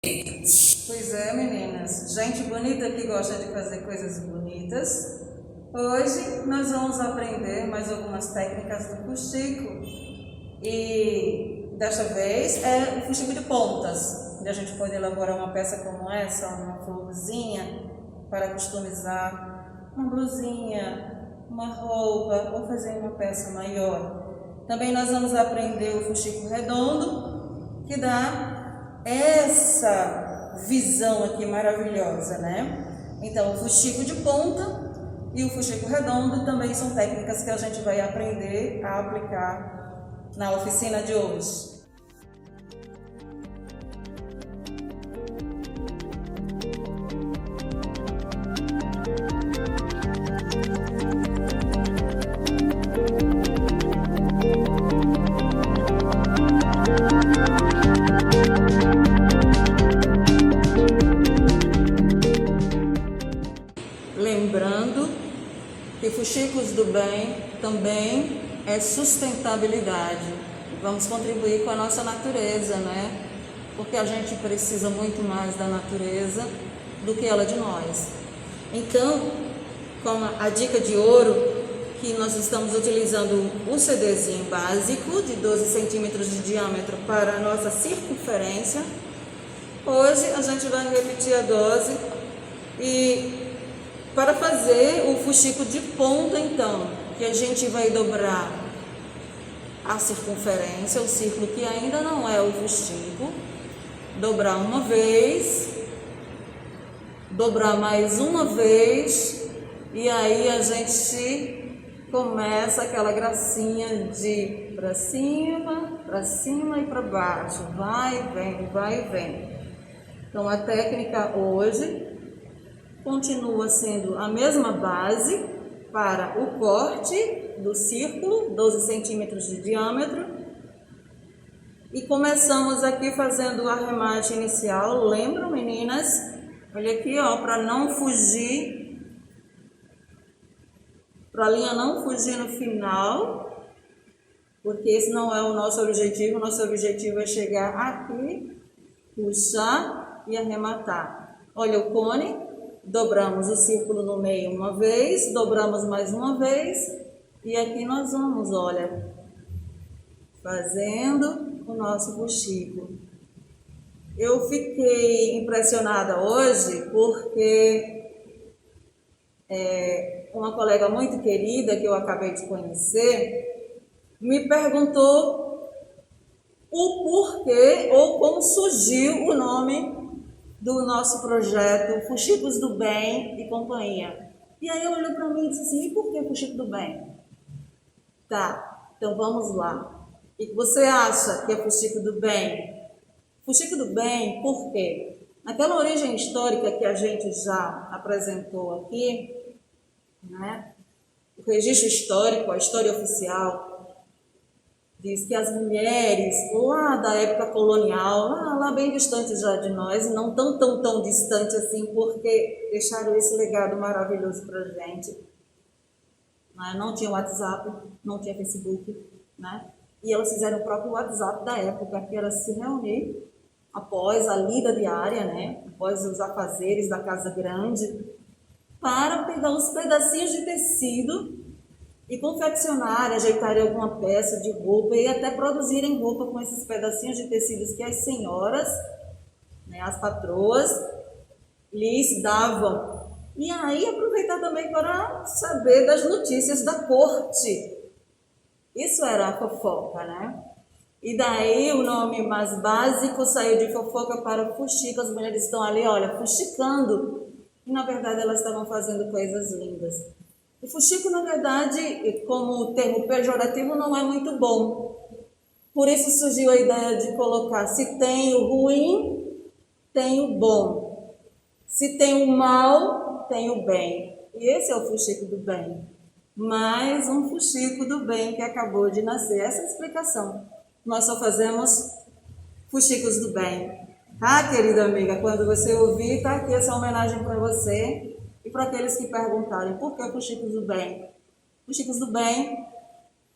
Pois é, meninas. Gente bonita que gosta de fazer coisas bonitas. Hoje nós vamos aprender mais algumas técnicas do fuxico. E desta vez é o fuxico de pontas, onde a gente pode elaborar uma peça como essa, uma florzinha, para customizar uma blusinha, uma roupa ou fazer uma peça maior. Também nós vamos aprender o fuxico redondo, que dá essa visão aqui maravilhosa, né? Então, o fuxico de ponta e o fuxico redondo também são técnicas que a gente vai aprender a aplicar na oficina de hoje. Lembrando que fuxicos do bem também é sustentabilidade. Vamos contribuir com a nossa natureza, né? Porque a gente precisa muito mais da natureza do que ela de nós. Então, como a dica de ouro, que nós estamos utilizando um CDzinho básico de 12 centímetros de diâmetro para a nossa circunferência. Hoje a gente vai repetir a dose e para fazer o fuxico de ponta, então, que a gente vai dobrar a circunferência, o círculo que ainda não é o fuxico, dobrar uma vez, dobrar mais uma vez, e aí a gente começa aquela gracinha de para cima e para baixo, vai e vem. Então a técnica hoje continua sendo a mesma base para o corte do círculo, 12 centímetros de diâmetro. E começamos aqui fazendo o arremate inicial. Lembram, meninas? Olha aqui, ó, para não fugir, para a linha não fugir no final, porque esse não é o nosso objetivo. O nosso objetivo é chegar aqui, puxar e arrematar. Olha o cone. Dobramos o círculo no meio uma vez, dobramos mais uma vez, e aqui nós vamos, olha, fazendo o nosso fuxico. Eu fiquei impressionada hoje porque uma colega muito querida que eu acabei de conhecer me perguntou o porquê ou como surgiu o nome do nosso projeto Fuxicos do Bem e Companhia. E aí ela olhou para mim e disse assim, e por que Fuxico do Bem? Tá, então vamos lá. E que você acha que é Fuxico do Bem? Fuxico do Bem, por quê? Naquela origem histórica que a gente já apresentou aqui, né? O registro histórico, a história oficial, diz que as mulheres lá da época colonial, lá bem distante já de nós, e não tão distante assim, porque deixaram esse legado maravilhoso para a gente. Não tinha WhatsApp, não tinha Facebook, né? E elas fizeram o próprio WhatsApp da época, que era se reunir após a lida diária, né? Após os afazeres da casa grande, para pegar uns pedacinhos de tecido e confeccionar, ajeitar alguma peça de roupa e até produzirem roupa com esses pedacinhos de tecidos que as senhoras, né, as patroas, lhes davam. E aí aproveitar também para saber das notícias da corte. Isso era a fofoca, né? E daí o nome mais básico saiu de fofoca para fuxico. As mulheres estão ali, olha, fuxicando. E na verdade elas estavam fazendo coisas lindas. O fuxico, na verdade, como termo pejorativo, não é muito bom. Por isso surgiu a ideia de colocar, se tem o ruim, tem o bom. Se tem o mal, tem o bem. E esse é o fuxico do bem. Mais um fuxico do bem que acabou de nascer. Essa é a explicação. Nós só fazemos fuxicos do bem. Tá, querida amiga? Quando você ouvir, tá aqui essa homenagem para você. E para aqueles que perguntarem, por que fuxicos do bem? Fuxicos do bem,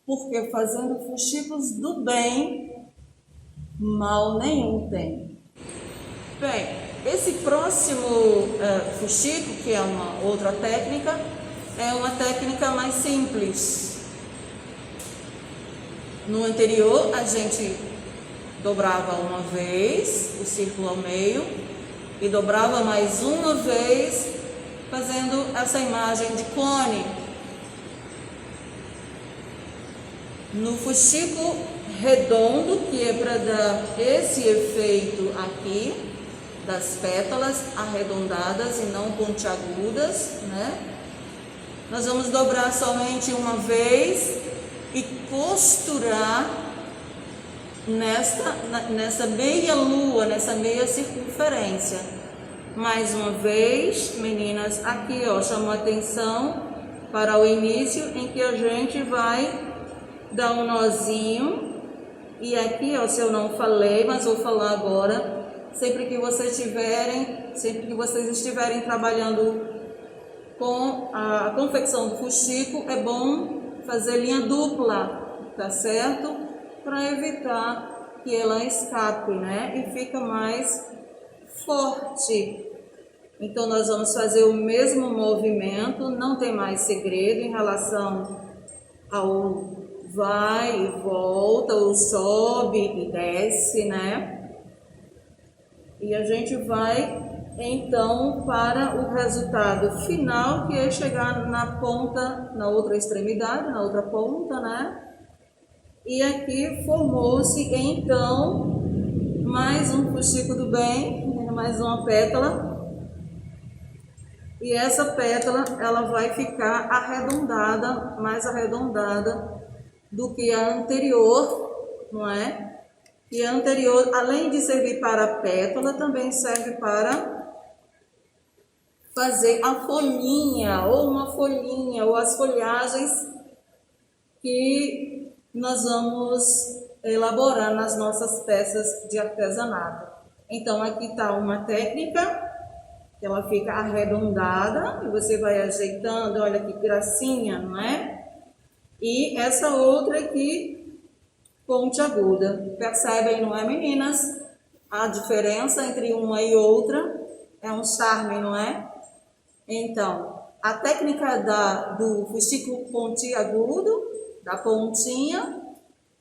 porque fazendo fuxicos do bem, mal nenhum tem. Bem, esse próximo fuxico, que é uma outra técnica, é uma técnica mais simples. No anterior, a gente dobrava uma vez o círculo ao meio e dobrava mais uma vez, fazendo essa imagem de cone. No fuxico redondo, que é para dar esse efeito aqui, das pétalas arredondadas e não pontiagudas, né? Nós vamos dobrar somente uma vez e costurar nessa meia lua, nessa meia circunferência. Mais uma vez, meninas, aqui ó, chamo a atenção para o início em que a gente vai dar um nozinho. E aqui ó, se eu não falei, mas vou falar agora, sempre que vocês estiverem trabalhando com a confecção do fuxico, é bom fazer linha dupla, tá certo? Para evitar que ela escape, né? E fica mais forte. Então nós vamos fazer o mesmo movimento, não tem mais segredo em relação ao vai e volta, ou sobe e desce, né? E a gente vai então para o resultado final, que é chegar na ponta, na outra extremidade, na outra ponta, né? E aqui formou-se então mais um fuxico do bem, mais uma pétala. E essa pétala ela vai ficar arredondada, mais arredondada do que a anterior, não é? E a anterior, além de servir para a pétala, também serve para fazer a folhinha, ou uma folhinha, ou as folhagens que nós vamos elaborar nas nossas peças de artesanato. Então, aqui está uma técnica, que ela fica arredondada, e você vai ajeitando, olha que gracinha, não é? E essa outra aqui, pontiaguda. Percebem, não é, meninas? A diferença entre uma e outra é um charme, não é? Então, a técnica do fuxico pontiagudo, da pontinha,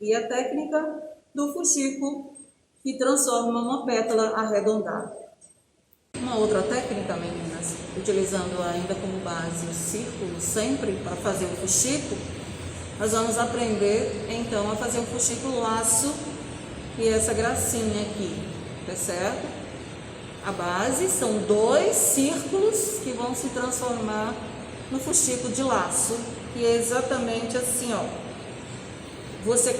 e a técnica do fuxico que transforma uma pétala arredondada. Uma outra técnica, meninas, utilizando ainda como base o círculo sempre para fazer o fuxico, nós vamos aprender então a fazer o fuxico laço, que é essa gracinha aqui, tá certo? A base são 2 círculos que vão se transformar no fuxico de laço, que é exatamente assim, ó. Você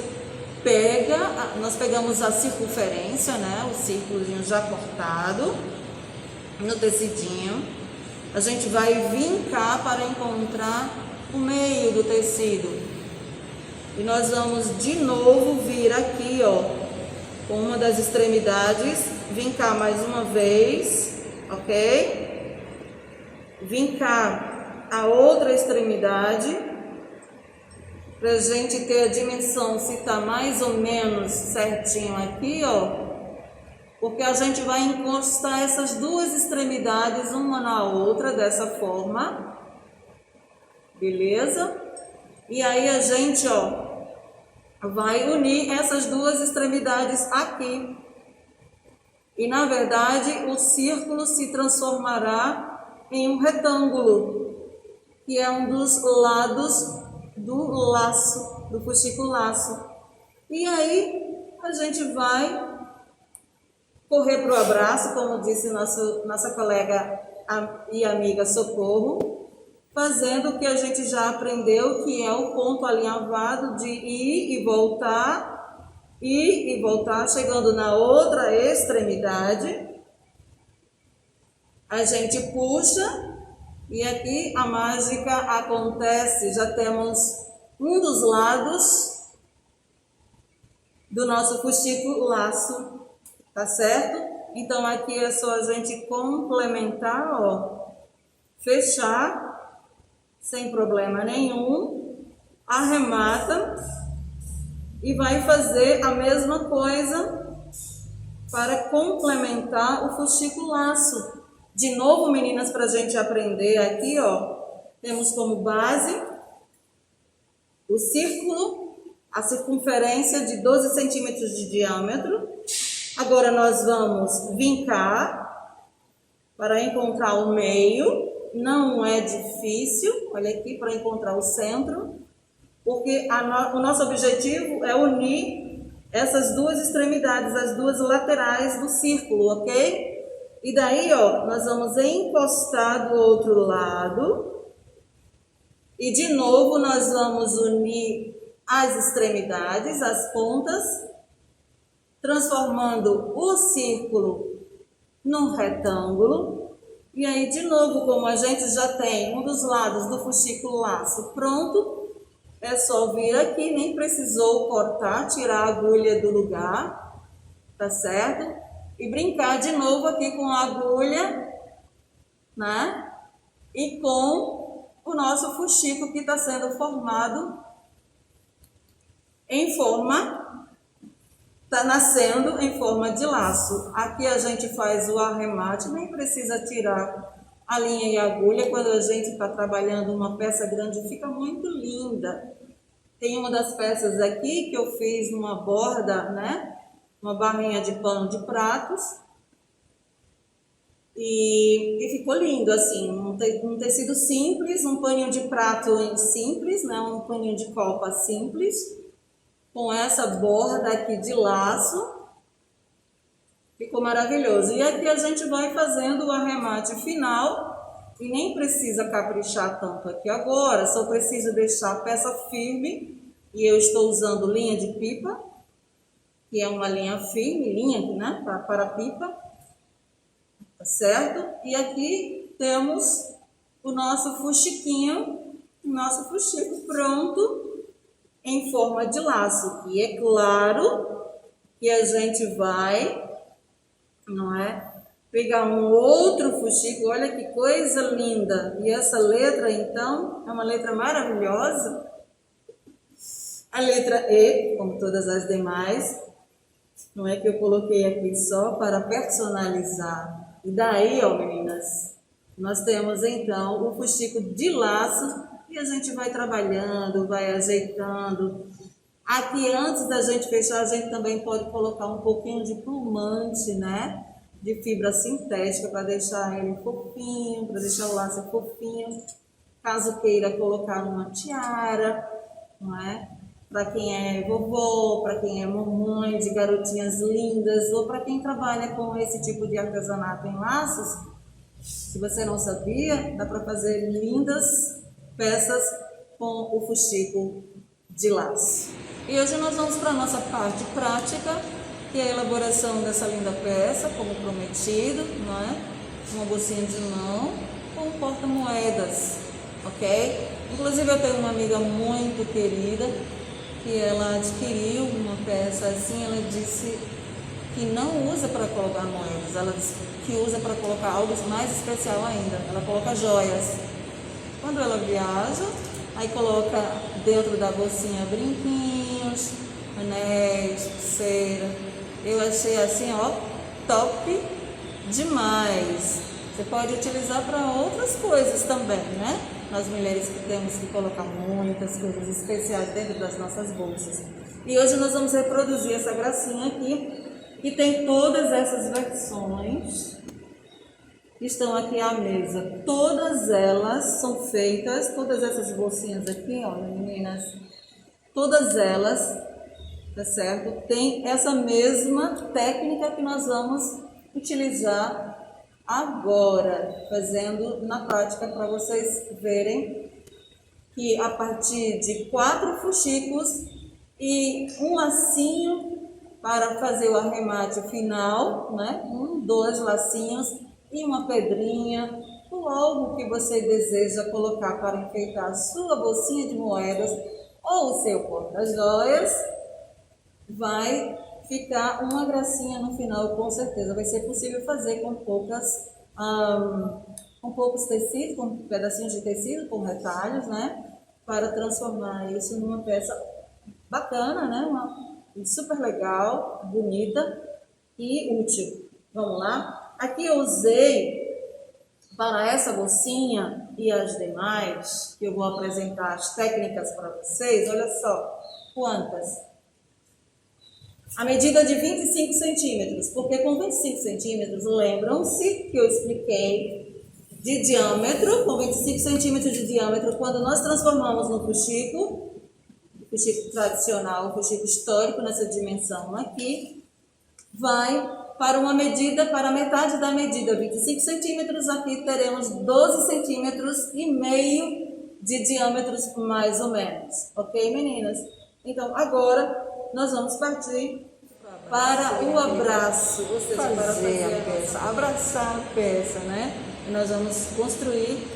pega, nós pegamos a circunferência, né, o círculozinho já cortado no tecidinho. A gente vai vincar para encontrar o meio do tecido. E nós vamos de novo vir aqui, ó, com uma das extremidades, vincar mais uma vez, ok? Vincar a outra extremidade, para a gente ter a dimensão, se tá mais ou menos certinho aqui, ó, porque a gente vai encostar essas duas extremidades uma na outra, dessa forma, beleza? E aí a gente, ó, vai unir essas duas extremidades aqui. E na verdade o círculo se transformará em um retângulo, que é um dos lados do laço, do fuxico laço. E aí a gente vai correr para o abraço, como disse nossa colega e amiga Socorro, fazendo o que a gente já aprendeu, que é o ponto alinhavado de ir e voltar, chegando na outra extremidade, a gente puxa e aqui a mágica acontece. Já temos um dos lados do nosso fuxico laço, tá certo? Então aqui é só a gente complementar, ó, fechar sem problema nenhum, arremata e vai fazer a mesma coisa para complementar o fuxico laço. De novo, meninas, para a gente aprender aqui, ó, temos como base o círculo, a circunferência de 12 centímetros de diâmetro. Agora nós vamos vincar para encontrar o meio. Não é difícil, olha aqui, para encontrar o centro, porque o nosso objetivo é unir essas duas extremidades, as duas laterais do círculo, ok? E daí, ó, nós vamos encostar do outro lado. E de novo nós vamos unir as extremidades, as pontas, transformando o círculo num retângulo. E aí, de novo, como a gente já tem um dos lados do fuxico laço pronto, é só vir aqui, nem precisou cortar, tirar a agulha do lugar, tá certo? E brincar de novo aqui com a agulha, né? E com o nosso fuxico que está sendo formado em forma, está nascendo em forma de laço. Aqui a gente faz o arremate, nem precisa tirar a linha e a agulha. Quando a gente está trabalhando uma peça grande, fica muito linda. Tem uma das peças aqui que eu fiz numa borda, né? Uma barrinha de pano de pratos. E ficou lindo, assim, um tecido simples, um paninho de prato simples, né? Um paninho de copa simples, com essa borda aqui de laço. Ficou maravilhoso. E aqui a gente vai fazendo o arremate final, e nem precisa caprichar tanto aqui agora, só preciso deixar a peça firme, e eu estou usando linha de pipa, que é uma linha firme, linha, né, para pipa, tá certo? E aqui temos o nosso fuxiquinho, o nosso fuxico pronto em forma de laço. E é claro que a gente vai, não é, pegar um outro fuxico, olha que coisa linda. E essa letra, então, é uma letra maravilhosa. A letra E, como todas as demais, não é, que eu coloquei aqui só para personalizar. E daí, ó, meninas, nós temos então o fuxico de laço e a gente vai trabalhando, vai ajeitando. Aqui, antes da gente fechar, a gente também pode colocar um pouquinho de plumante, né? De fibra sintética para deixar ele fofinho, para deixar o laço fofinho. Caso queira colocar uma tiara, não é? Para quem é vovó, para quem é mamãe de garotinhas lindas, ou para quem trabalha com esse tipo de artesanato em laços, se você não sabia, dá para fazer lindas peças com o fuxico de laço. E hoje nós vamos para a nossa parte prática, que é a elaboração dessa linda peça, como prometido, não é? Uma bolsinha de mão com um porta-moedas, ok? Inclusive eu tenho uma amiga muito querida, que ela adquiriu uma peça assim, ela disse que não usa para colocar moedas, ela disse que usa para colocar algo mais especial ainda, ela coloca joias. Quando ela viaja, aí coloca dentro da bolsinha brinquinhos, anéis, pulseira. Eu achei assim, ó, top demais. Você pode utilizar para outras coisas também, né? Nós mulheres que temos que colocar muitas coisas especiais dentro das nossas bolsas. E hoje nós vamos reproduzir essa gracinha aqui, que tem todas essas versões que estão aqui à mesa. Todas elas são feitas, todas essas bolsinhas aqui, ó, meninas, todas elas, tá certo? Tem essa mesma técnica que nós vamos utilizar agora, fazendo na prática para vocês verem que a partir de 4 fuxicos e um lacinho para fazer o arremate final, né? 2 lacinhos e uma pedrinha, ou algo que você deseja colocar para enfeitar a sua bolsinha de moedas ou o seu porta-joias, vai ficar uma gracinha no final, com certeza. Vai ser possível fazer com poucos tecidos, com pedacinhos de tecido, com retalhos, né? Para transformar isso numa peça bacana, né? Super legal, bonita. e útil. Vamos lá? Aqui eu usei para essa bolsinha e as demais, que eu vou apresentar as técnicas para vocês, olha só, quantas? A medida de 25 centímetros, porque com 25 centímetros, lembram-se que eu expliquei de diâmetro, com 25 centímetros de diâmetro, quando nós transformamos no fuxico tradicional, o fuxico histórico, nessa dimensão aqui, vai para uma medida, para a metade da medida, 25 centímetros, aqui teremos 12 centímetros e meio de diâmetros, mais ou menos. Ok, meninas? Então, agora, nós vamos partir para o abraço, ou seja, para fazer a peça, abraçar a peça, né? E nós vamos construir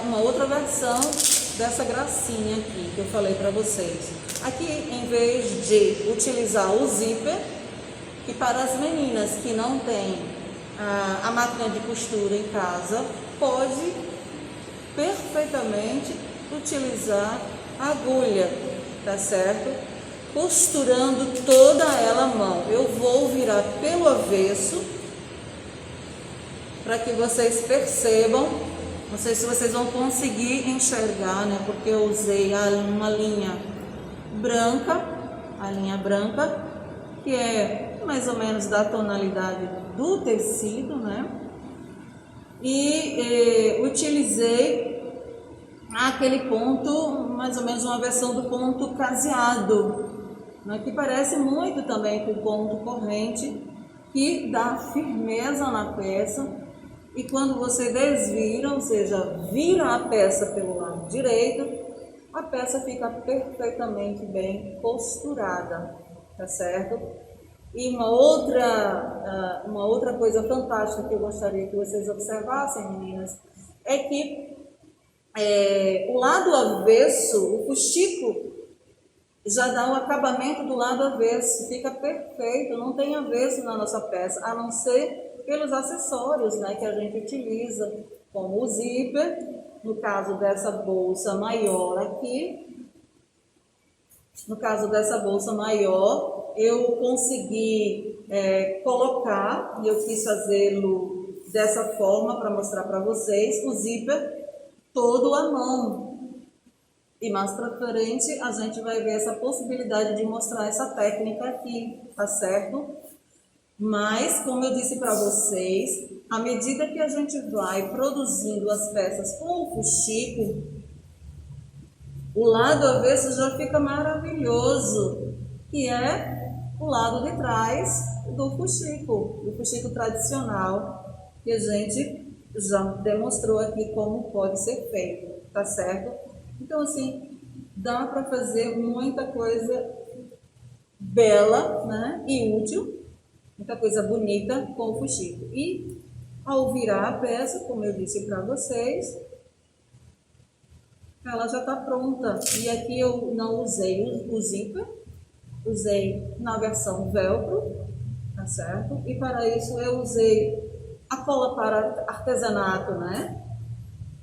uma outra versão dessa gracinha aqui, que eu falei para vocês. Aqui, em vez de utilizar o zíper, e para as meninas que não têm a máquina de costura em casa, pode perfeitamente utilizar a agulha, tá certo? Costurando toda ela à mão. Eu vou virar pelo avesso para que vocês percebam. Não sei se vocês vão conseguir enxergar, né? Porque eu usei uma linha branca, a linha branca, que é mais ou menos da tonalidade do tecido, né? E utilizei aquele ponto, mais ou menos uma versão do ponto caseado, né? Que parece muito também com o ponto corrente, que dá firmeza na peça. E quando você desvira, ou seja, vira a peça pelo lado direito, a peça fica perfeitamente bem costurada, tá certo? E uma outra coisa fantástica que eu gostaria que vocês observassem, meninas, é que o lado avesso, o fuxico, já dá o acabamento do lado avesso, fica perfeito, não tem avesso na nossa peça, a não ser pelos acessórios, né, que a gente utiliza, como o zíper, no caso dessa bolsa maior aqui. No caso dessa bolsa maior, eu consegui colocar, e eu quis fazê-lo dessa forma para mostrar para vocês, o zíper todo à mão. E mais para frente a gente vai ver essa possibilidade de mostrar essa técnica aqui, tá certo? Mas, como eu disse para vocês, à medida que a gente vai produzindo as peças com o fuxico, o lado avesso já fica maravilhoso, que é o lado de trás do fuxico tradicional, que a gente já demonstrou aqui como pode ser feito, tá certo? Então, assim, dá para fazer muita coisa bela, né, e útil, muita coisa bonita com o fuxico. E ao virar a peça, como eu disse para vocês, ela já está pronta. E aqui eu não usei o zíper, usei na versão velcro, tá certo? E para isso eu usei a cola para artesanato, né?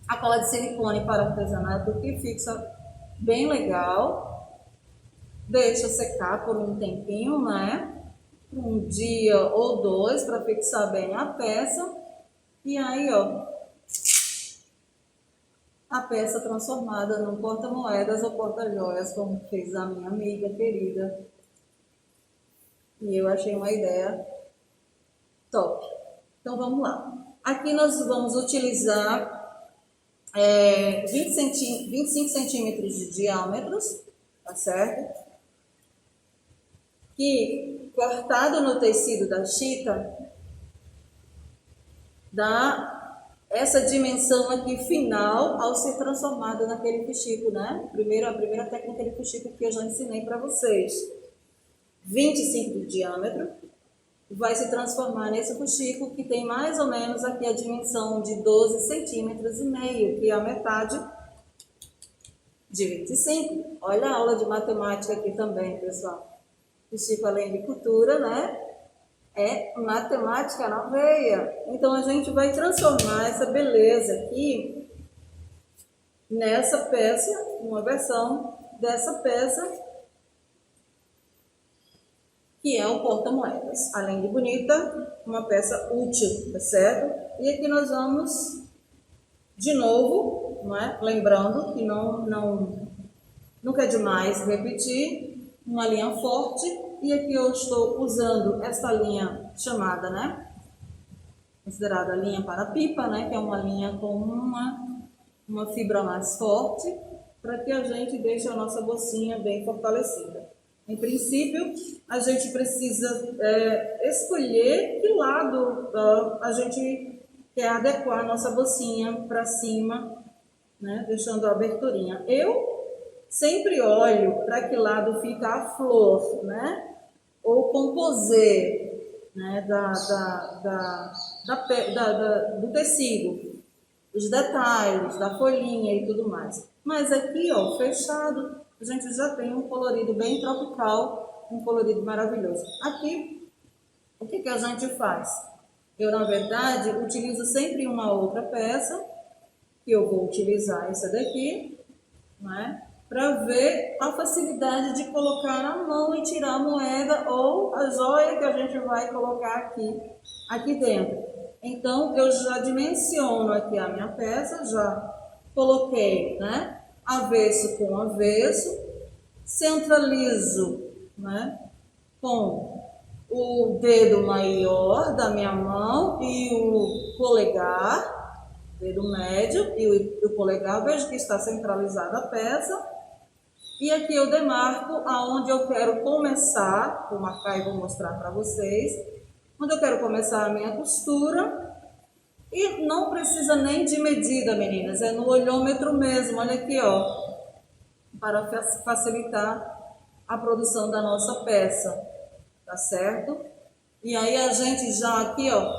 A cola de silicone para artesanato, que fixa bem legal. Deixa secar por um tempinho, né? Um dia ou dois para fixar bem a peça. E aí, ó, a peça transformada num porta-moedas ou porta-joias, como fez a minha amiga querida. E eu achei uma ideia top. Então, vamos lá. Aqui nós vamos utilizar 25 centímetros de diâmetros, tá certo? Que, cortado no tecido da chita, dá essa dimensão aqui final ao ser transformada naquele fuxico, né? A primeira técnica de fuxico que eu já ensinei para vocês. 25 de diâmetro, vai se transformar nesse fuxico que tem mais ou menos aqui a dimensão de 12 centímetros e meio, que é a metade de 25. Olha a aula de matemática aqui também, pessoal. Fuxico, além de cultura, né? É matemática na veia. Então, a gente vai transformar essa beleza aqui nessa peça, uma versão dessa peça que é o porta-moedas. Além de bonita, uma peça útil, tá certo? E aqui nós vamos, de novo, não é? Lembrando que nunca é demais repetir, uma linha forte. E aqui eu estou usando essa linha chamada, né? Considerada linha para pipa, né? Que é uma linha com uma fibra mais forte, para que a gente deixe a nossa bolsinha bem fortalecida. Em princípio, a gente precisa escolher que lado a gente quer adequar a nossa bolsinha para cima, né? Deixando a aberturinha. Eu sempre olho para que lado fica a flor, né? Ou composê, né? Do tecido, os detalhes da folhinha e tudo mais. Mas aqui, ó, fechado, a gente já tem um colorido bem tropical, um colorido maravilhoso. Aqui, o que a gente faz? Eu, na verdade, utilizo sempre uma outra peça, que eu vou utilizar essa daqui, né? Para ver a facilidade de colocar a mão e tirar a moeda ou a joia que a gente vai colocar aqui dentro. Então, eu já dimensiono aqui a minha peça, já coloquei, né, avesso com avesso, centralizo, né, com o dedo maior da minha mão e o polegar, dedo médio e o polegar, vejo que está centralizada a peça. E aqui eu demarco aonde eu quero começar, vou marcar e vou mostrar para vocês, onde eu quero começar a minha costura. E não precisa nem de medida, meninas, é no olhômetro mesmo, olha aqui, ó, para facilitar a produção da nossa peça, tá certo? E aí a gente já aqui, ó,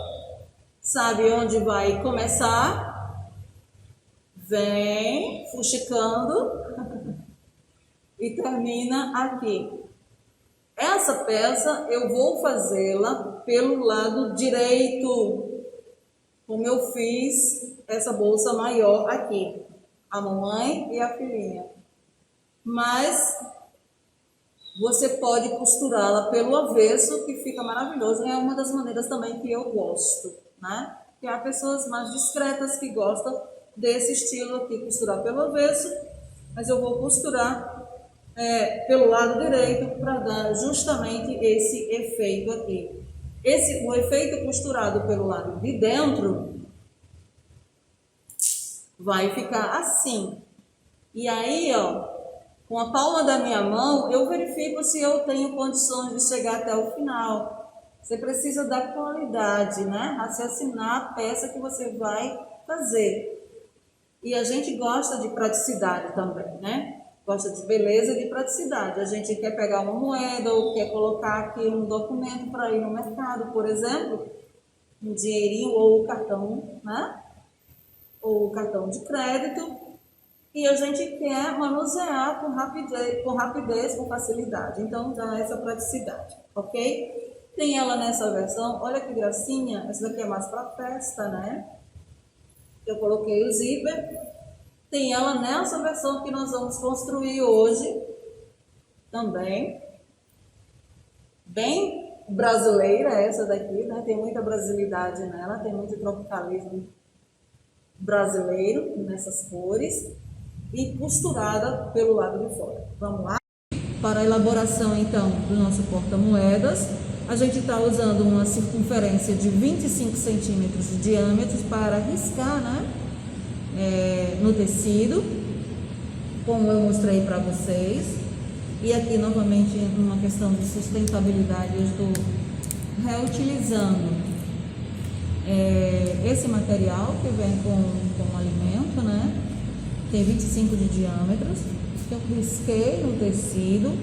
sabe onde vai começar, vem fuxicando e termina aqui. Essa peça eu vou fazê-la pelo lado direito, como eu fiz essa bolsa maior aqui, a mamãe e a filhinha. Mas você pode costurá-la pelo avesso, que fica maravilhoso. É uma das maneiras também que eu gosto, né? Que há pessoas mais discretas que gostam desse estilo aqui, costurar pelo avesso, mas eu vou costurar pelo lado direito para dar justamente esse efeito aqui. O efeito costurado pelo lado de dentro vai ficar assim. E aí, ó, com a palma da minha mão, eu verifico se eu tenho condições de chegar até o final. Você precisa da qualidade, né? Raciocinar a peça que você vai fazer. E a gente gosta de praticidade também, né? Gosta de beleza e de praticidade. A gente quer pegar uma moeda ou quer colocar aqui um documento para ir no mercado, por exemplo, um dinheirinho ou o cartão, né? Ou o cartão de crédito. E a gente quer manusear com rapidez, com facilidade. Então, dá essa praticidade, ok? Tem ela nessa versão, olha que gracinha. Essa daqui é mais para festa, né? Eu coloquei o zíper. Tem ela nessa versão que nós vamos construir hoje também. Bem brasileira essa daqui, né? Tem muita brasilidade nela, tem muito tropicalismo brasileiro nessas cores. E costurada pelo lado de fora. Vamos lá? Para a elaboração, então, do nosso porta-moedas, a gente está usando uma circunferência de 25 centímetros de diâmetro para riscar, né? No tecido, como eu mostrei para vocês. E aqui novamente uma questão de sustentabilidade, eu estou reutilizando esse material que vem com alimento, né? Tem 25 de diâmetros, que eu risquei no tecido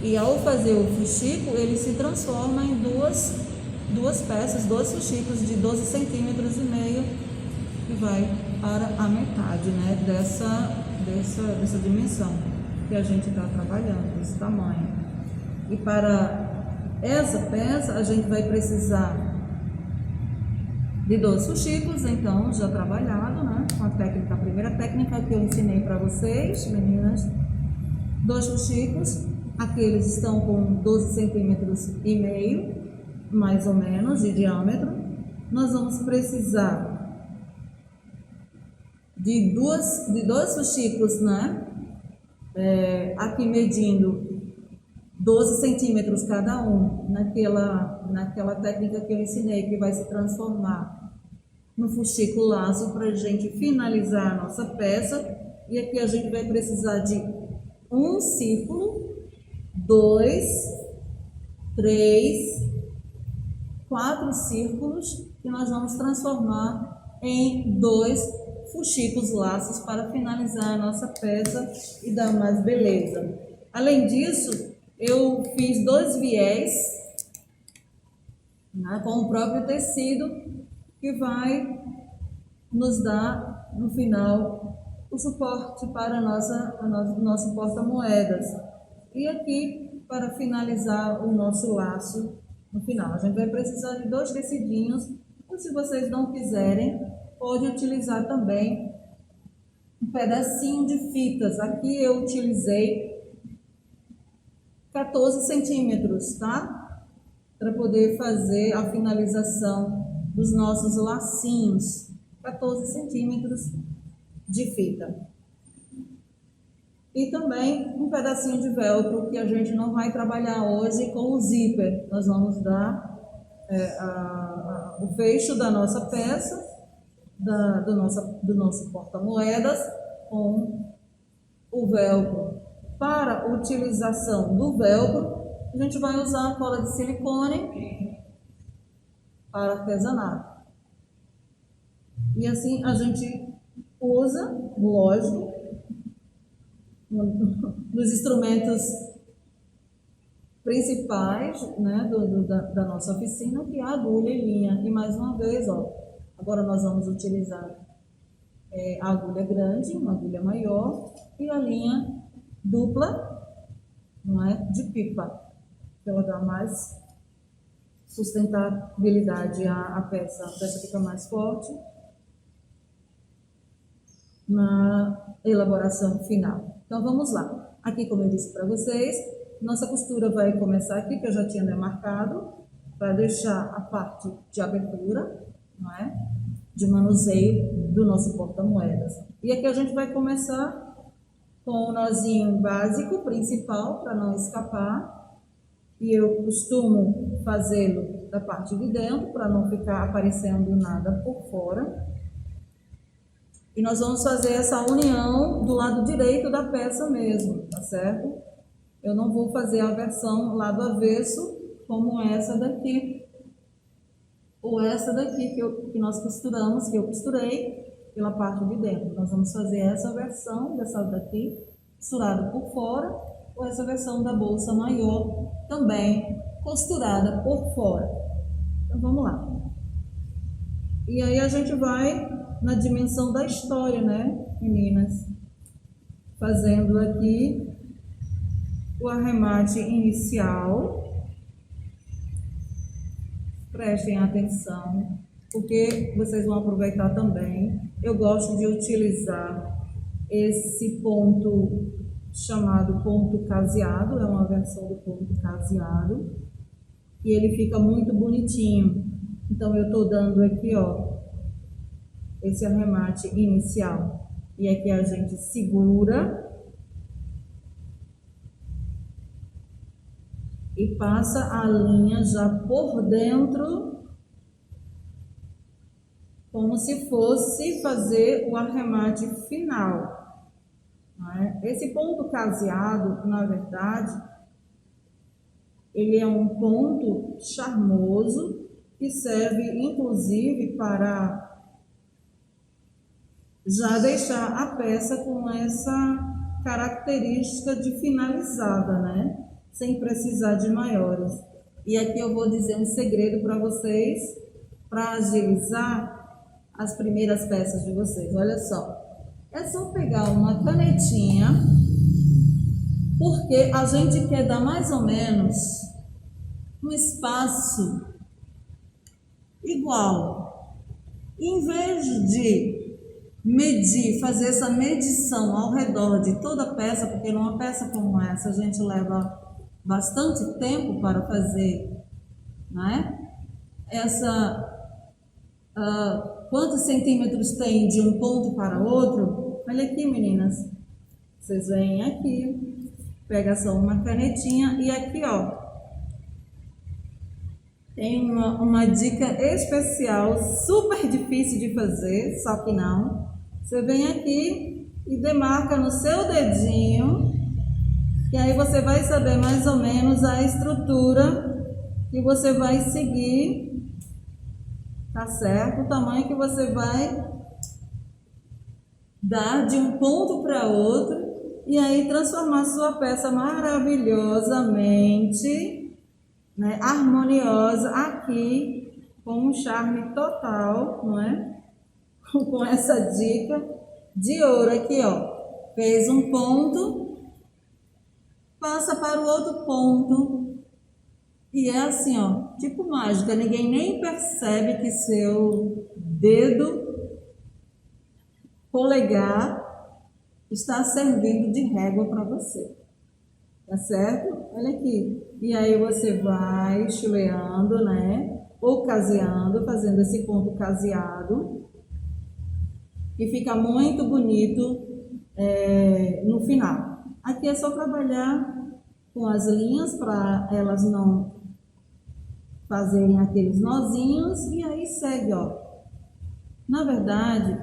e ao fazer o fuxico ele se transforma em duas peças, dois fuxicos de 12 centímetros e meio, que vai para a metade, né, dessa dimensão que a gente está trabalhando, desse tamanho. E para essa peça a gente vai precisar de 12 fuxicos, então já trabalhado, né, com a primeira técnica que eu ensinei para vocês, meninas, 2 fuxicos, Aqui eles estão com 12 centímetros e meio, mais ou menos, de diâmetro. Nós vamos precisar de dois fuxicos, né? Aqui medindo 12 centímetros cada um, naquela técnica que eu ensinei, que vai se transformar no fuxico laço para a gente finalizar a nossa peça. E aqui a gente vai precisar de um círculo, 2, 3, 4 círculos que nós vamos transformar em 2 fuxicos laços para finalizar a nossa peça e dar mais beleza. Além disso, eu fiz 2 viés, né, com o próprio tecido, que vai nos dar no final o suporte para o nosso porta-moedas. E aqui, para finalizar o nosso laço no final, a gente vai precisar de 2 tecidinhos, ou se vocês não quiserem, pode utilizar também um pedacinho de fitas. Aqui eu utilizei 14 centímetros, tá? Para poder fazer a finalização dos nossos lacinhos. 14 centímetros de fita. E também um pedacinho de velcro, que a gente não vai trabalhar hoje com o zíper. Nós vamos dar o fecho da nossa peça, do nosso porta-moedas, com o velcro. Para a utilização do velcro, a gente vai usar a cola de silicone para artesanato. E assim a gente usa, lógico, nos instrumentos principais, né, da nossa oficina, que é a agulha e linha. E mais uma vez, ó, agora nós vamos utilizar a agulha grande, uma agulha maior, e a linha dupla, não é, de pipa, que ela dá mais sustentabilidade à peça. A peça fica mais forte na elaboração final. Então vamos lá. Aqui, como eu disse para vocês, nossa costura vai começar aqui, que eu já tinha demarcado, para deixar a parte de abertura, não é, de manuseio do nosso porta-moedas. E aqui a gente vai começar com o nozinho básico, principal, para não escapar. E eu costumo fazê-lo da parte de dentro, para não ficar aparecendo nada por fora. E nós vamos fazer essa união do lado direito da peça mesmo, tá certo? Eu não vou fazer a versão lado avesso, como essa daqui, ou essa daqui que nós costuramos, que eu costurei pela parte de dentro. Nós vamos fazer essa versão dessa daqui, costurada por fora, ou essa versão da bolsa maior, também costurada por fora. Então vamos lá. E aí a gente vai na dimensão da história, né, meninas? Fazendo aqui o arremate inicial. Prestem atenção, porque vocês vão aproveitar também. Eu gosto de utilizar esse ponto chamado ponto caseado, é uma versão do ponto caseado, e ele fica muito bonitinho. Então eu tô dando aqui, ó, esse arremate inicial, e aqui a gente segura e passa a linha já por dentro, como se fosse fazer o arremate final, não é? Esse ponto caseado, na verdade, ele é um ponto charmoso que serve inclusive para já deixar a peça com essa característica de finalizada, né? Sem precisar de maiores. E aqui eu vou dizer um segredo para vocês, para agilizar as primeiras peças de vocês. Olha só, é só pegar uma canetinha, porque a gente quer dar mais ou menos um espaço igual. Em vez de medir, fazer essa medição ao redor de toda a peça, porque numa peça como essa a gente leva bastante tempo para fazer, né? Quantos centímetros tem de um ponto para outro? Olha aqui, meninas. Vocês vêm aqui, pega só uma canetinha e aqui, ó, tem uma dica especial, super difícil de fazer, só que não. Você vem aqui e demarca no seu dedinho, e aí você vai saber mais ou menos a estrutura que você vai seguir, tá certo? O tamanho que você vai dar de um ponto para outro, e aí transformar sua peça maravilhosamente, né, harmoniosa aqui, com um charme total, não é? Com essa dica de ouro aqui, ó. Fez um ponto, passa para o outro ponto. E é assim, ó, tipo mágica, ninguém nem percebe que seu dedo polegar está servindo de régua para você. Tá certo? Olha aqui. E aí você vai chuleando, né? Ou caseando, fazendo esse ponto caseado. E fica muito bonito no final. Aqui é só trabalhar com as linhas para elas não fazerem aqueles nozinhos. E aí segue, ó. Na verdade,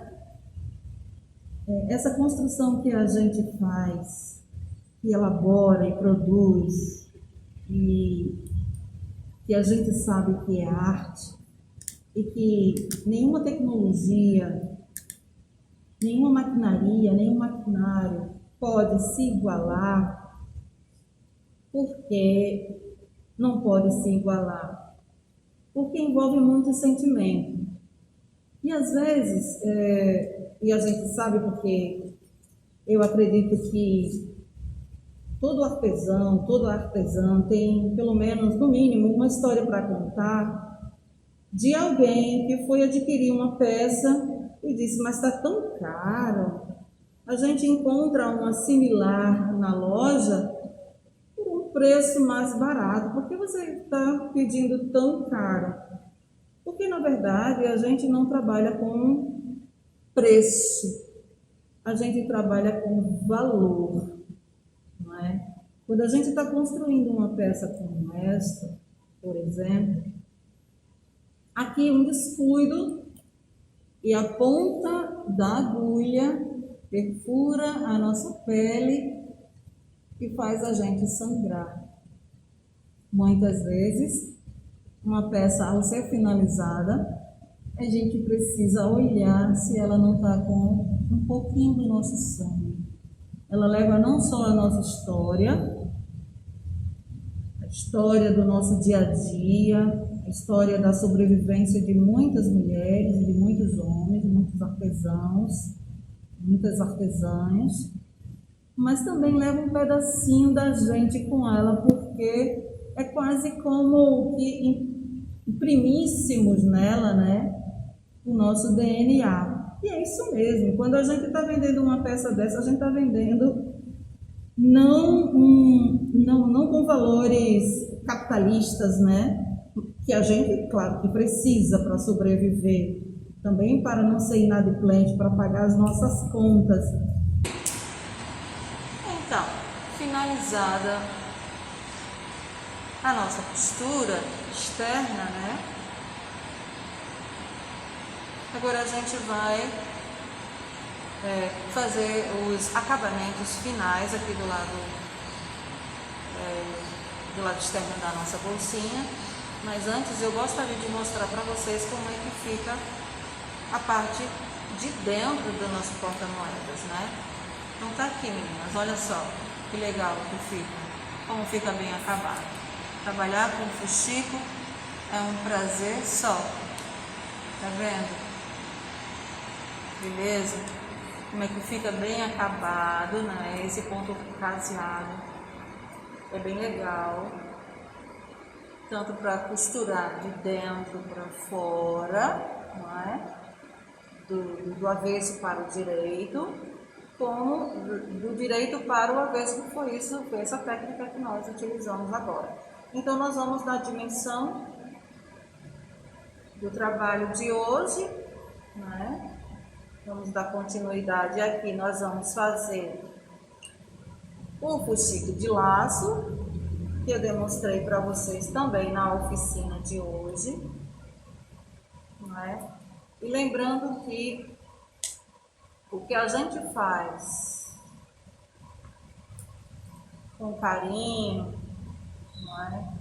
essa construção que a gente faz, que elabora e produz, e que a gente sabe que é arte, e que nenhuma tecnologia, nenhuma maquinaria, nenhum maquinário pode se igualar. Por que não pode se igualar? Porque envolve muito sentimento. E às vezes, e a gente sabe porque eu acredito que todo artesão, toda artesã tem, pelo menos, no mínimo, uma história para contar de alguém que foi adquirir uma peça e disse, mas está tão caro. A gente encontra uma similar na loja por um preço mais barato. Por que você está pedindo tão caro? Porque, na verdade, a gente não trabalha com preço. A gente trabalha com valor. Não é? Quando a gente está construindo uma peça como esta, por exemplo, aqui um descuido e a ponta da agulha perfura a nossa pele e faz a gente sangrar. Muitas vezes, uma peça ao ser finalizada, a gente precisa olhar se ela não está com um pouquinho do nosso sangue. Ela leva não só a nossa história, a história do nosso dia a dia, a história da sobrevivência de muitas mulheres, de muitos homens, muitos artesãos, muitas artesãs, mas também leva um pedacinho da gente com ela, porque é quase como que imprimíssemos nela, né, o nosso DNA. E é isso mesmo, quando a gente está vendendo uma peça dessa, a gente está vendendo não com valores capitalistas, né? Que a gente, claro, que precisa para sobreviver, também para não ser inadimplente, para pagar as nossas contas. Então, finalizada a nossa costura externa, né? Agora a gente vai fazer os acabamentos finais aqui do lado externo da nossa bolsinha. Mas antes eu gostaria de mostrar para vocês como é que fica a parte de dentro do nosso porta-moedas, né? Então tá aqui, meninas, olha só que legal que fica, como fica bem acabado. Trabalhar com fuxico é um prazer só, tá vendo? Beleza? Como é que fica bem acabado, né? Esse ponto caseado é bem legal, tanto para costurar de dentro para fora, não é? Do avesso para o direito, como do direito para o avesso, que foi essa técnica que nós utilizamos agora. Então, nós vamos dar dimensão do trabalho de hoje, né? Vamos dar continuidade aqui, nós vamos fazer o fuxico de laço, que eu demonstrei para vocês também na oficina de hoje, né? E lembrando que o que a gente faz com carinho, não é?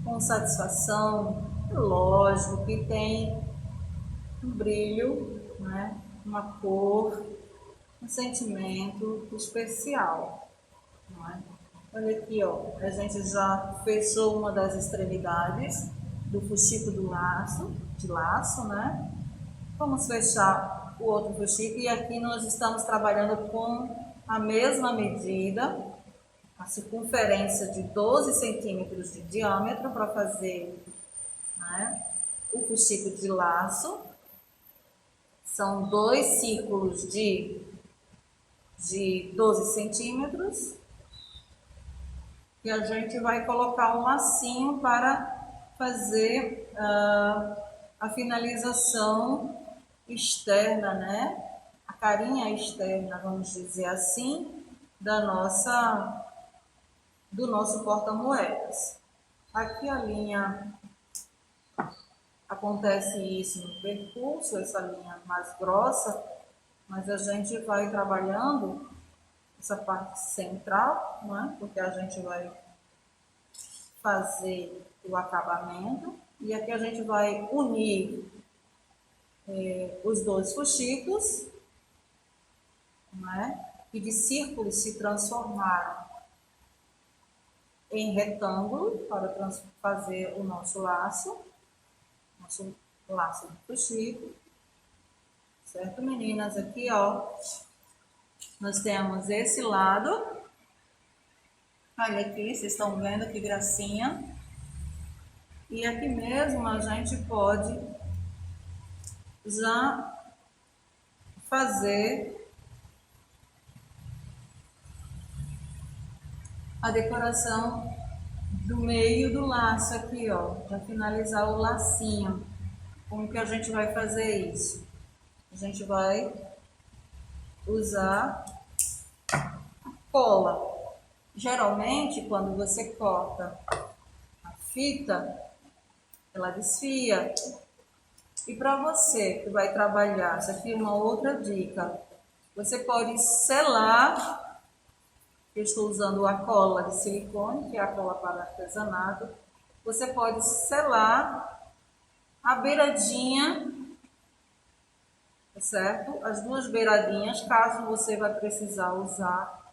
Com satisfação, lógico que tem um brilho, né? Uma cor, um sentimento especial, não é? Olha aqui, ó, a gente já fechou uma das extremidades do fuxico do laço, né? Vamos fechar o outro fuxico e aqui nós estamos trabalhando com a mesma medida, a circunferência de 12 centímetros de diâmetro para fazer, né, o fuxico de laço. São 2 círculos de 12 centímetros e a gente vai colocar um lacinho para fazer a finalização externa, né? A carinha externa, vamos dizer assim, do nosso porta-moedas. Aqui a linha, acontece isso no percurso, essa linha mais grossa, mas a gente vai trabalhando essa parte central, né? Porque a gente vai fazer o acabamento e aqui a gente vai unir os dois fuxicos, né? Que de círculos se transformaram em retângulo para fazer o nosso laço do fuxico, certo, meninas? Aqui, ó, nós temos esse lado, olha aqui, vocês estão vendo que gracinha, e aqui mesmo a gente pode já fazer a decoração do meio do laço aqui, ó, para finalizar o lacinho. Como que a gente vai fazer isso? A gente vai usar cola. Geralmente, quando você corta a fita, ela desfia. E para você que vai trabalhar, essa aqui é uma outra dica. Você pode selar. Eu estou usando a cola de silicone, que é a cola para artesanato. Você pode selar a beiradinha, certo? As duas beiradinhas, caso você vai precisar usar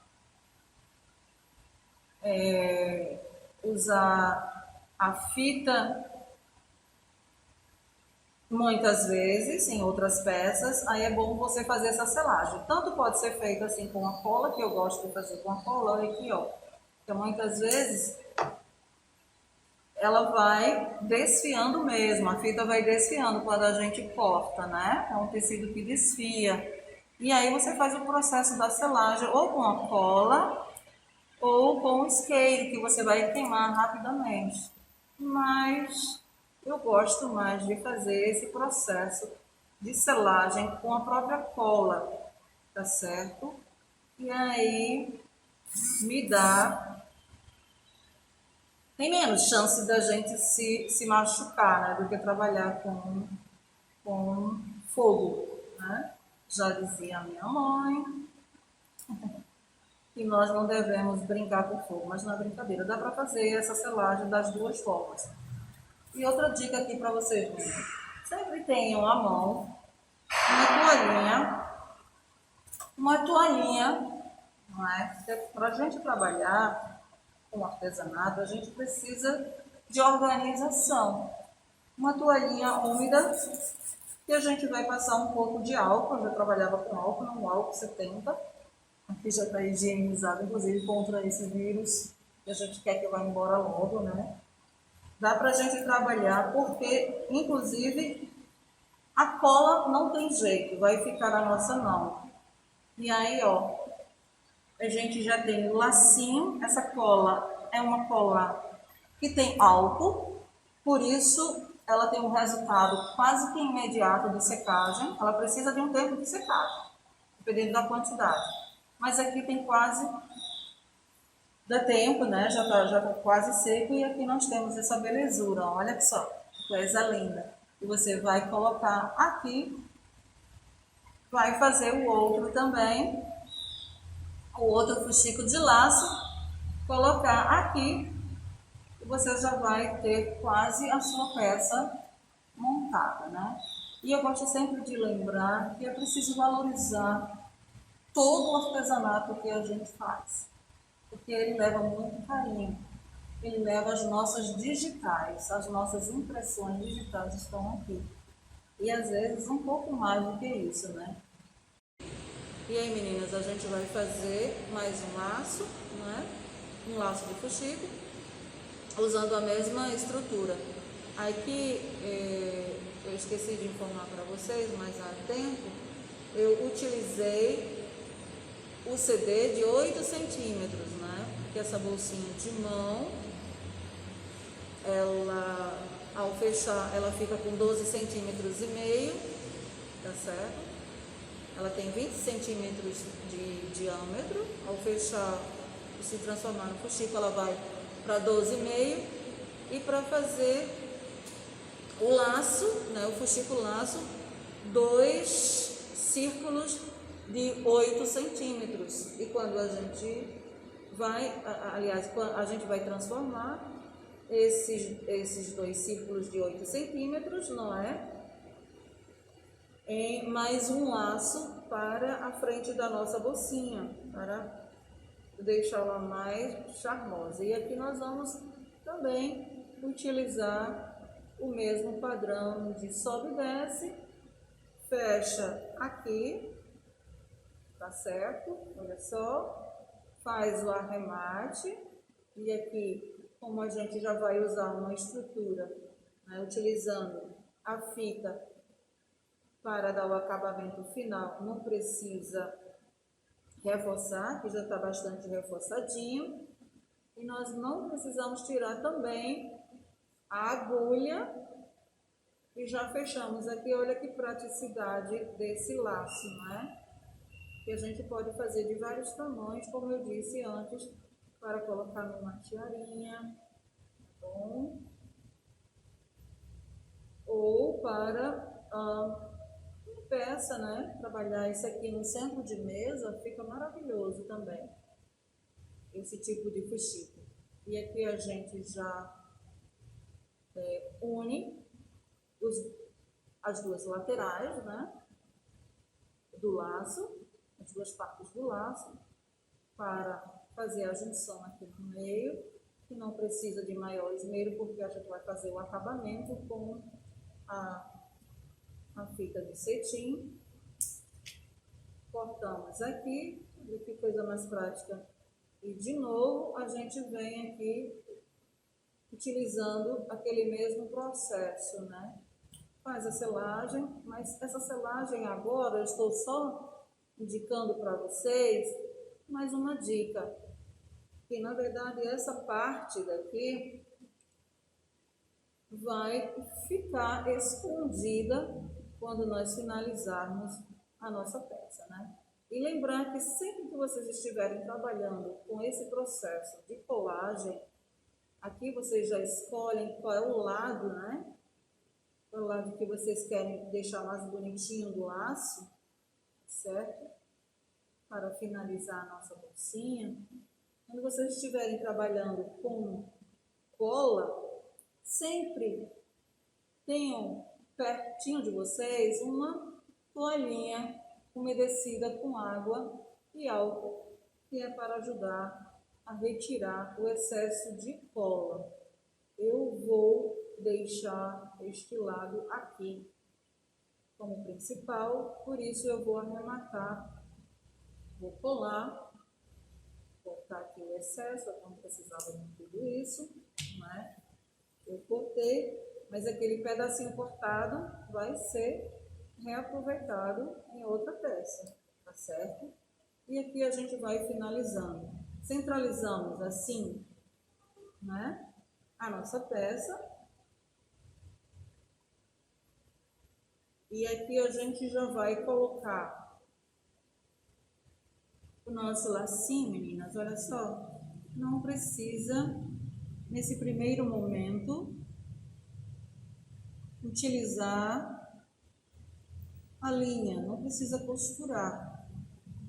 a fita muitas vezes em outras peças, aí é bom você fazer essa selagem. Tanto pode ser feito assim com a cola, que eu gosto de fazer com a cola, olha aqui, ó. Então, muitas vezes, ela vai desfiando mesmo, a fita vai desfiando quando a gente corta, né? É um tecido que desfia. E aí você faz o processo da selagem ou com a cola ou com o isqueiro, que você vai queimar rapidamente. Mas eu gosto mais de fazer esse processo de selagem com a própria cola, tá certo? E aí me dá, tem menos chance da gente se machucar, né, do que trabalhar com fogo, né? Já dizia a minha mãe que nós não devemos brincar com fogo, mas não é brincadeira, dá para fazer essa selagem das duas formas. E outra dica aqui para vocês, sempre tenham à mão uma toalhinha, não é? Para a gente trabalhar com artesanato, a gente precisa de organização. Uma toalhinha úmida que a gente vai passar um pouco de álcool, eu já trabalhava com álcool, não álcool 70, aqui já está higienizado, inclusive contra esse vírus, que a gente quer que vá embora logo, né? Dá para a gente trabalhar, porque, inclusive, a cola não tem jeito, vai ficar na nossa mão. E aí, ó, a gente já tem o lacinho. Essa cola é uma cola que tem álcool, por isso ela tem um resultado quase que imediato de secagem. Ela precisa de um tempo de secagem, dependendo da quantidade. Mas aqui tem quase, dá tempo, né? Já tá quase seco, e aqui nós temos essa belezura. Olha só, que coisa linda. E você vai colocar aqui, vai fazer o outro também, o outro fuxico de laço, colocar aqui, e você já vai ter quase a sua peça montada, né? E eu gosto sempre de lembrar que é preciso valorizar todo o artesanato que a gente faz, porque ele leva muito carinho, ele leva as nossas digitais, as nossas impressões digitais estão aqui. E às vezes um pouco mais do que isso, né? E aí, meninas, a gente vai fazer mais um laço, né? Um laço de fuxico, usando a mesma estrutura. Aqui, eu esqueci de informar para vocês, mas há tempo, eu utilizei o CD de 8 centímetros, né? Porque essa bolsinha de mão, ela, ao fechar, ela fica com 12 centímetros e meio, tá certo? Ela tem 20 centímetros de diâmetro. Ao fechar e se transformar no fuxico, ela vai para 12,5. E para fazer o laço, né, o fuxico laço, 2 círculos de 8 centímetros. E quando a gente vai, aliás, a gente vai transformar esses 2 círculos de 8 centímetros, não é? Em mais um laço para a frente da nossa bolsinha, para deixá-la mais charmosa. E aqui nós vamos também utilizar o mesmo padrão de sobe e desce, fecha aqui, tá certo? Olha só, faz o arremate, e aqui, como a gente já vai usar uma estrutura, né, utilizando a fita para dar o acabamento final, não precisa reforçar, que já está bastante reforçadinho. E nós não precisamos tirar também a agulha, e já fechamos aqui. Olha que praticidade desse laço, né? Que a gente pode fazer de vários tamanhos, como eu disse antes, para colocar numa tiarinha, bom, ou para peça, né? Trabalhar isso aqui no centro de mesa fica maravilhoso também, esse tipo de fuxico. E aqui a gente já une as duas laterais, né? Do laço, as duas partes do laço, para fazer a junção aqui no meio, que não precisa de maior esmero, porque a gente vai fazer o acabamento com a fita de cetim. Cortamos aqui, que coisa mais prática. E de novo a gente vem aqui utilizando aquele mesmo processo, né? Faz a selagem, mas essa selagem agora eu estou só indicando para vocês mais uma dica, que na verdade essa parte daqui vai ficar escondida quando nós finalizarmos a nossa peça, né? E lembrar que sempre que vocês estiverem trabalhando com esse processo de colagem, aqui vocês já escolhem qual é o lado, né? O lado que vocês querem deixar mais bonitinho do laço, certo? Para finalizar a nossa bolsinha. Quando vocês estiverem trabalhando com cola, sempre tenham pertinho de vocês uma toalhinha umedecida com água e álcool, que é para ajudar a retirar o excesso de cola. Eu vou deixar este lado aqui como principal, por isso eu vou arrematar, vou colar, cortar aqui o excesso, eu não precisava de tudo isso, né? Eu cortei, mas aquele pedacinho cortado vai ser reaproveitado em outra peça, tá certo? E aqui a gente vai finalizando. Centralizamos assim, né, a nossa peça. E aqui a gente já vai colocar o nosso lacinho, meninas. Olha só, não precisa, nesse primeiro momento, utilizar a linha, não precisa costurar.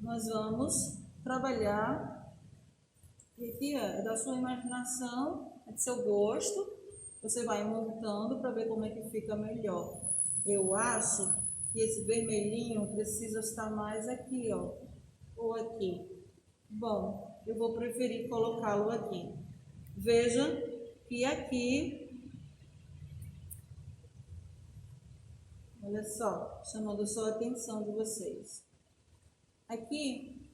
Nós vamos trabalhar, e aqui é da sua imaginação, é do seu gosto, você vai montando para ver como é que fica melhor. Eu acho que esse vermelhinho precisa estar mais aqui, ó, ou aqui. Bom, eu vou preferir colocá-lo aqui. Veja que aqui, olha só, chamando só a atenção de vocês. Aqui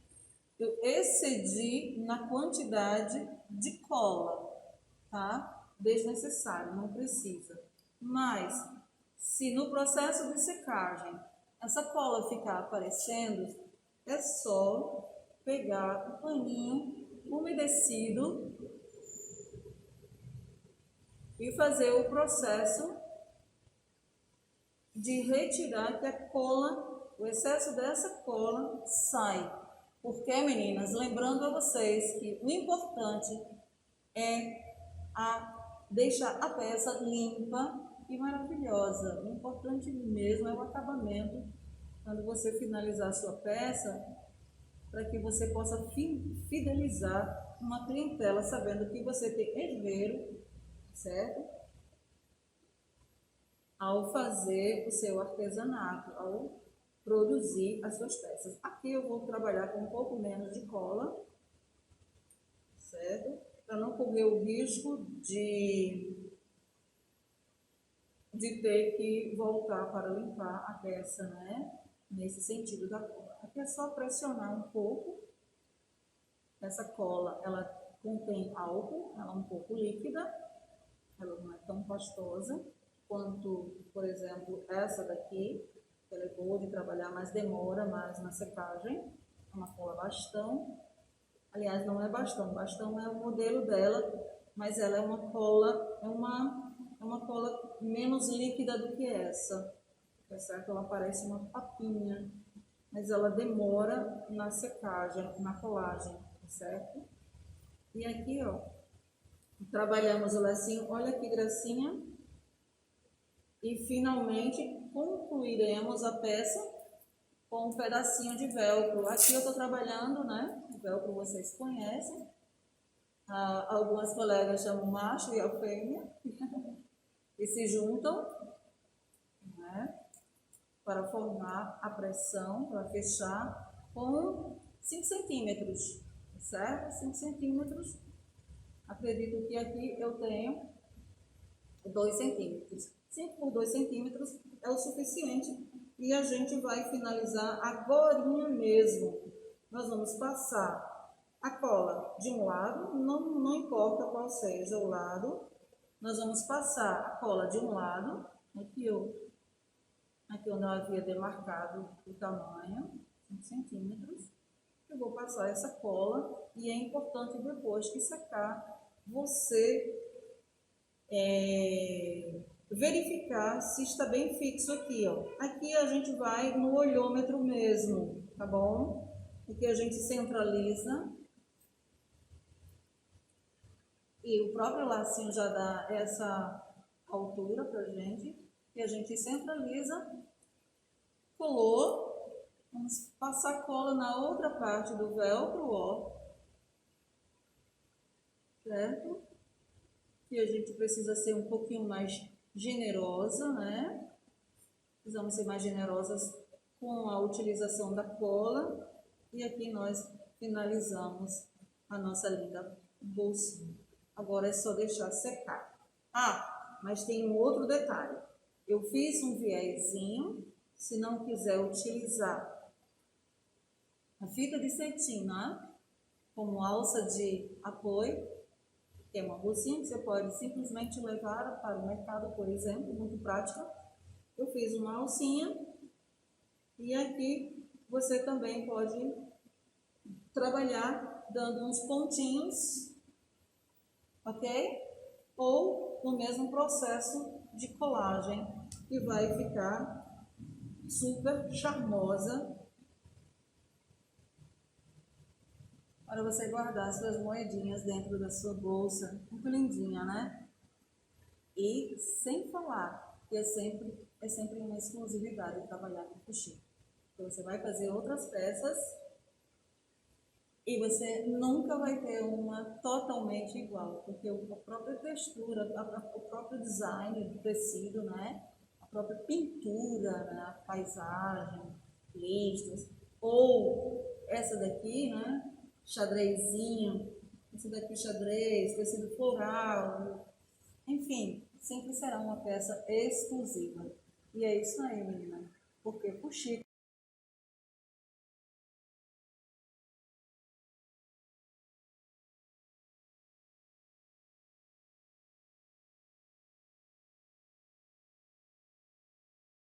eu excedi na quantidade de cola, tá? Desnecessário, não precisa. Mas, se no processo de secagem essa cola ficar aparecendo, é só pegar o paninho umedecido e fazer o processo de retirar que a cola, o excesso dessa cola sai. Porque, meninas, lembrando a vocês que o importante é deixar a peça limpa e maravilhosa. O importante mesmo é o acabamento quando você finalizar a sua peça, para que você possa fidelizar uma clientela sabendo que você tem esmero, certo? Ao fazer o seu artesanato, ao produzir as suas peças. Aqui eu vou trabalhar com um pouco menos de cola, certo? Para não correr o risco de ter que voltar para limpar a peça, né? Nesse sentido da cola. Aqui é só pressionar um pouco. Essa cola, ela contém álcool, ela é um pouco líquida, ela não é tão pastosa quanto, por exemplo, essa daqui, que ela é boa de trabalhar, mas demora mais na secagem. É uma cola bastão. Aliás, não é bastão, bastão é o modelo dela, mas ela é uma cola, é uma cola menos líquida do que essa. Tá certo? Ela parece uma papinha, mas ela demora na secagem, na colagem, tá certo? E aqui, ó, trabalhamos o lacinho, olha que gracinha. E finalmente concluiremos a peça com um pedacinho de velcro. Aqui eu estou trabalhando, né? O velcro vocês conhecem. Algumas colegas chamam macho e a fêmea e se juntam, né? Para formar a pressão, para fechar com 5 centímetros, certo? 5 centímetros. Acredito que aqui eu tenho 2 centímetros. 5 por 2 centímetros é o suficiente e a gente vai finalizar agorinha mesmo. Nós vamos passar a cola de um lado, não importa qual seja o lado, nós vamos passar a cola de um lado, aqui onde eu havia demarcado o tamanho, 5 centímetros, eu vou passar essa cola e é importante depois que secar, você verificar se está bem fixo aqui, ó. Aqui a gente vai no olhômetro mesmo, tá bom? Aqui a gente centraliza. E o próprio lacinho já dá essa altura pra gente. E a gente centraliza, colou. Vamos passar cola na outra parte do velcro, ó. Certo? E a gente precisa ser um pouquinho mais generosa, né? Precisamos ser mais generosas com a utilização da cola. E aqui nós finalizamos a nossa linda bolsinha. Agora é só deixar secar. Mas tem um outro detalhe. Eu fiz um viezinho. Se não quiser utilizar a fita de cetim, né? Como alça de apoio, que é uma bolsinha que você pode simplesmente levar para o mercado, por exemplo, muito prática. Eu fiz uma alcinha e aqui você também pode trabalhar dando uns pontinhos, ok? Ou no mesmo processo de colagem, que vai ficar super charmosa para você guardar suas moedinhas dentro da sua bolsa. Muito lindinha, né? E sem falar que é sempre uma exclusividade trabalhar com fuxico. Então, você vai fazer outras peças e você nunca vai ter uma totalmente igual, porque a própria textura, o próprio design do tecido, né? A própria pintura, né? A paisagem, listras, ou essa daqui, né? Xadrezinho, esse daqui xadrez, tecido floral, enfim, sempre será uma peça exclusiva. E é isso aí, menina, porque fuxico